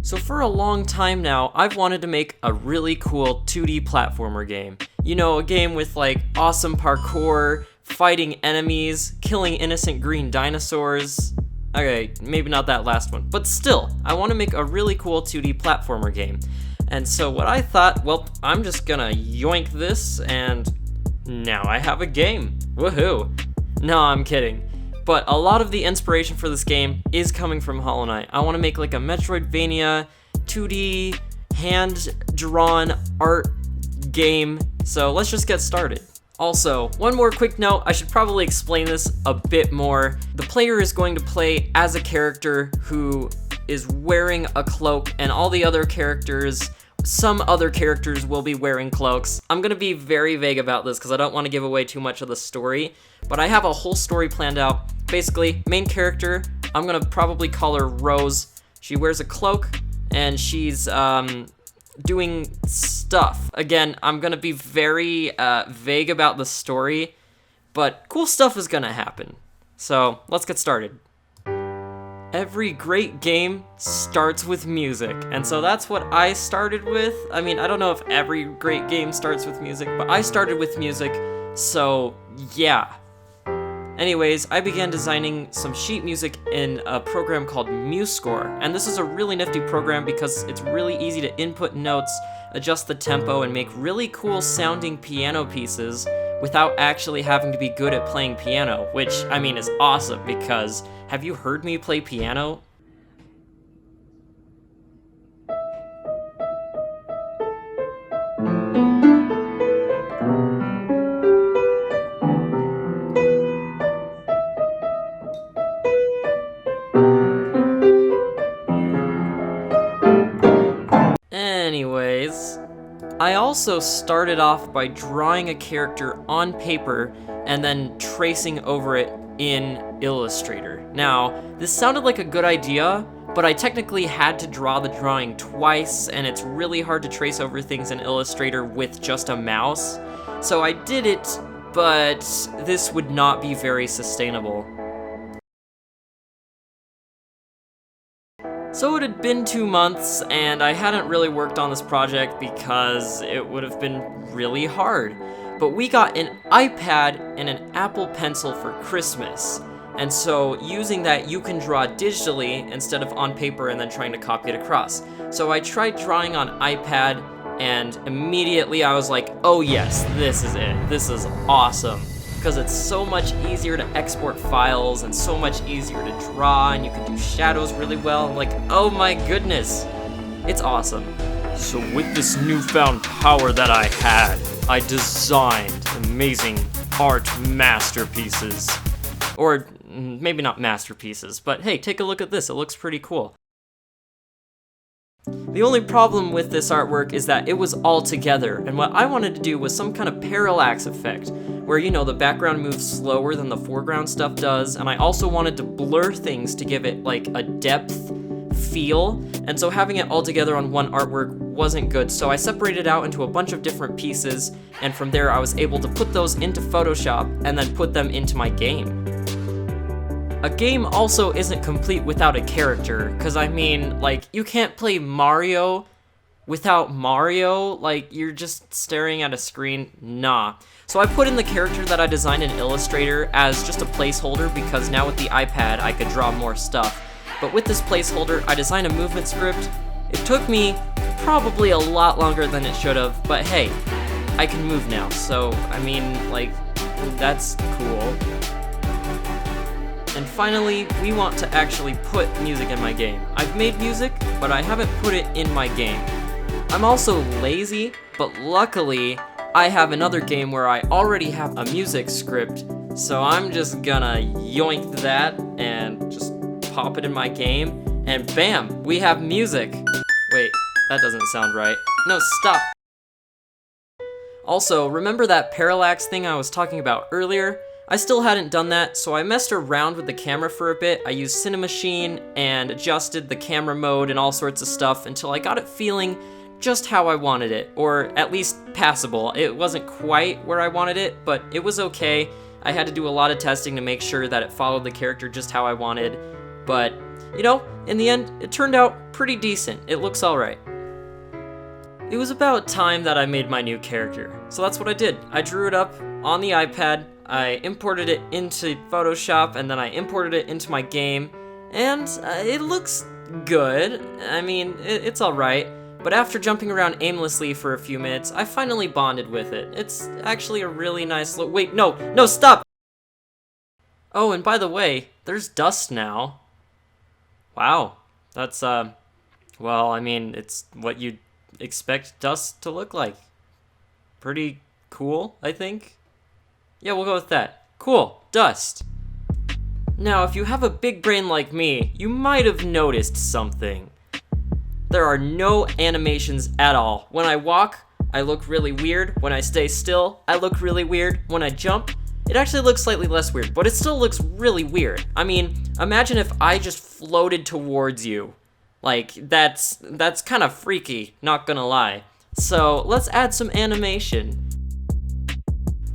So for a long time now, I've wanted to make a really cool 2D platformer game. You know, a game with like awesome parkour, fighting enemies, killing innocent green dinosaurs. Okay, maybe not that last one, but still, I want to make a really cool 2D platformer game. And so what I thought, well, I'm just gonna yoink this and now I have a game. Woohoo! No, I'm kidding. But a lot of the inspiration for this game is coming from Hollow Knight. I want to make like a Metroidvania 2D hand-drawn art game. So let's just get started. Also, one more quick note, I should probably explain this a bit more. The player is going to play as a character who is wearing a cloak, and all the other characters, some other characters will be wearing cloaks. I'm gonna be very vague about this because I don't want to give away too much of the story, but I have a whole story planned out. Basically, main character, I'm gonna probably call her Rose. She wears a cloak, and she's doing stuff. Again, I'm gonna be very vague about the story, but cool stuff is gonna happen. So, let's get started. Every great game starts with music, and so that's what I started with. I mean, I don't know if every great game starts with music, but I started with music, so yeah. Anyways, I began designing some sheet music in a program called MuseScore, and this is a really nifty program because it's really easy to input notes, adjust the tempo, and make really cool sounding piano pieces without actually having to be good at playing piano, which, I mean, is awesome because have you heard me play piano? Anyways, I also started off by drawing a character on paper and then tracing over it in Illustrator. Now, this sounded like a good idea, but I technically had to draw the drawing twice, and it's really hard to trace over things in Illustrator with just a mouse. So I did it, but this would not be very sustainable. So it had been 2 months, and I hadn't really worked on this project because it would have been really hard. But we got an iPad and an Apple Pencil for Christmas. And so using that, you can draw digitally instead of on paper and then trying to copy it across. So I tried drawing on iPad, and immediately I was like, oh yes, this is it. This is awesome. Because it's so much easier to export files and so much easier to draw, and you can do shadows really well. I'm like, oh my goodness, it's awesome. So with this newfound power that I had, I designed amazing art masterpieces. Or maybe not masterpieces, but hey, take a look at this, it looks pretty cool. The only problem with this artwork is that it was all together, and what I wanted to do was some kind of parallax effect, where, you know, the background moves slower than the foreground stuff does, and I also wanted to blur things to give it, like, a depth feel, and so having it all together on one artwork wasn't good, so I separated out into a bunch of different pieces, and from there I was able to put those into Photoshop and then put them into my game. A game also isn't complete without a character, because I mean, like, you can't play Mario without Mario, like, you're just staring at a screen, nah. So I put in the character that I designed in Illustrator as just a placeholder, because now with the iPad I could draw more stuff. But with this placeholder, I designed a movement script. It took me probably a lot longer than it should have, but hey, I can move now, so, I mean, like, that's cool. And finally, we want to actually put music in my game. I've made music, but I haven't put it in my game. I'm also lazy, but luckily, I have another game where I already have a music script, so I'm just gonna yoink that and just pop it in my game, and bam, we have music. Wait, that doesn't sound right. No, stop. Also, remember that parallax thing I was talking about earlier? I still hadn't done that, so I messed around with the camera for a bit. I used Cinemachine and adjusted the camera mode and all sorts of stuff until I got it feeling just how I wanted it, or at least passable. It wasn't quite where I wanted it, but it was okay. I had to do a lot of testing to make sure that it followed the character just how I wanted. But, you know, in the end, it turned out pretty decent. It looks alright. It was about time that I made my new character, so that's what I did. I drew it up on the iPad, I imported it into Photoshop, and then I imported it into my game, and it looks good. I mean, it's alright, but after jumping around aimlessly for a few minutes, I finally bonded with it. It's actually a really nice look. Wait, no, stop! Oh, and by the way, there's dust now. Wow, that's, well, I mean, it's what you'd expect dust to look like. Pretty cool, I think. Yeah, we'll go with that. Cool, dust. Now, if you have a big brain like me, you might have noticed something. There are no animations at all. When I walk, I look really weird. When I stay still, I look really weird. When I jump, it actually looks slightly less weird, but it still looks really weird. I mean, imagine if I just floated towards you. Like, that's kind of freaky, not gonna lie. So, let's add some animation.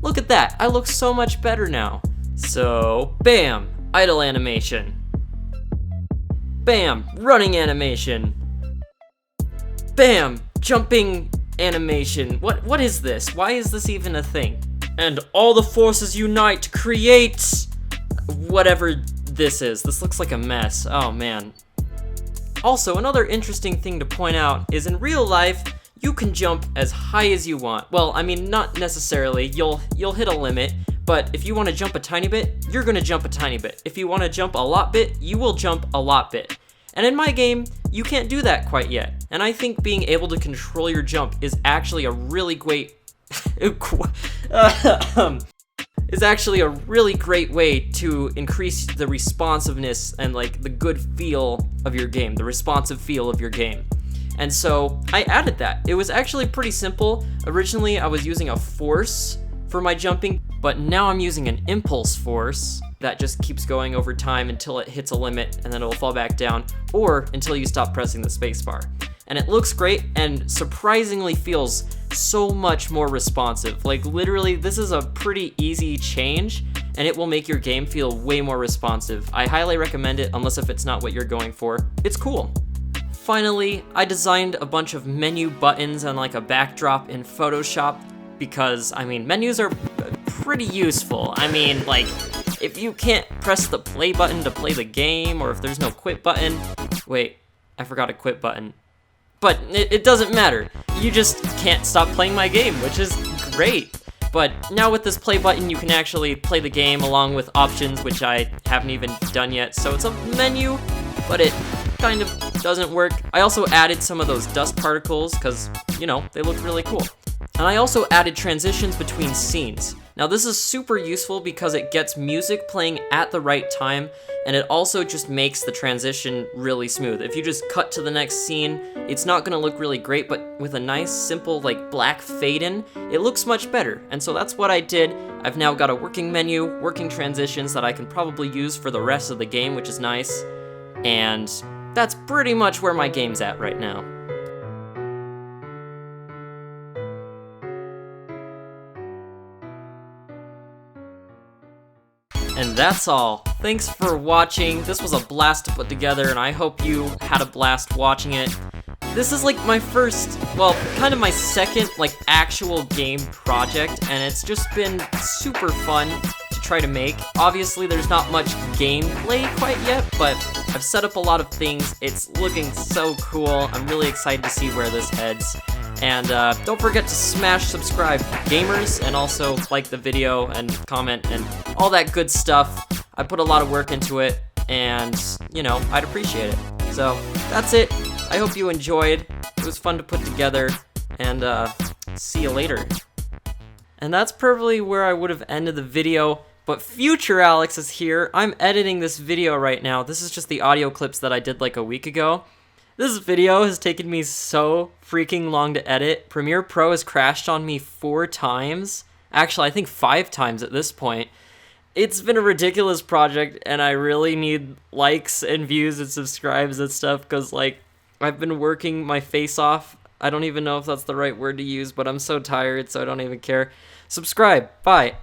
Look at that, I look so much better now. So, bam, idle animation. Bam, running animation. Bam, jumping animation. What is this? Why is this even a thing? And all the forces unite to create whatever this is. This looks like a mess. Oh man. Also, another interesting thing to point out is in real life, you can jump as high as you want. Well, I mean, not necessarily. You'll hit a limit, but if you want to jump a tiny bit, you're gonna jump a tiny bit. If you want to jump a lot bit, you will jump a lot bit. And in my game, you can't do that quite yet. And I think being able to control your jump is actually a really great is actually a really great way to increase the responsiveness and like the good feel of your game, the responsive feel of your game. And so I added that. It was actually pretty simple. Originally I was using a force for my jumping, but now I'm using an impulse force that just keeps going over time until it hits a limit and then it will fall back down, or until you stop pressing the spacebar. And it looks great and surprisingly feels so much more responsive. Like literally, this is a pretty easy change and it will make your game feel way more responsive. I highly recommend it unless if it's not what you're going for. It's cool. Finally, I designed a bunch of menu buttons and like a backdrop in Photoshop because, I mean, menus are pretty useful. I mean, like, if you can't press the play button to play the game, or if there's no quit button, wait, I forgot a quit button. But it doesn't matter. You just can't stop playing my game, which is great. But now with this play button, you can actually play the game along with options, which I haven't even done yet. So it's a menu, but it kind of doesn't work. I also added some of those dust particles because, you know, they look really cool. And I also added transitions between scenes. Now this is super useful because it gets music playing at the right time, and it also just makes the transition really smooth. If you just cut to the next scene, it's not gonna look really great, but with a nice, simple, like, black fade-in, it looks much better. And so that's what I did. I've now got a working menu, working transitions that I can probably use for the rest of the game, which is nice. And that's pretty much where my game's at right now. And that's all. Thanks for watching. This was a blast to put together, and I hope you had a blast watching it. This is like my first, well, kind of my second, like, actual game project, and it's just been super fun to try to make. Obviously, there's not much gameplay quite yet, but I've set up a lot of things. It's looking so cool. I'm really excited to see where this heads. And don't forget to smash subscribe, gamers, and also like the video and comment and all that good stuff. I put a lot of work into it, and, you know, I'd appreciate it. So, that's it. I hope you enjoyed. It was fun to put together, and see you later. And that's probably where I would have ended the video, but future Alex is here. I'm editing this video right now. This is just the audio clips that I did like a week ago. This video has taken me so freaking long to edit. Premiere Pro has crashed on me 4 times. Actually, I think 5 times at this point. It's been a ridiculous project, and I really need likes and views and subscribes and stuff, because, like, I've been working my face off. I don't even know if that's the right word to use, but I'm so tired, so I don't even care. Subscribe. Bye.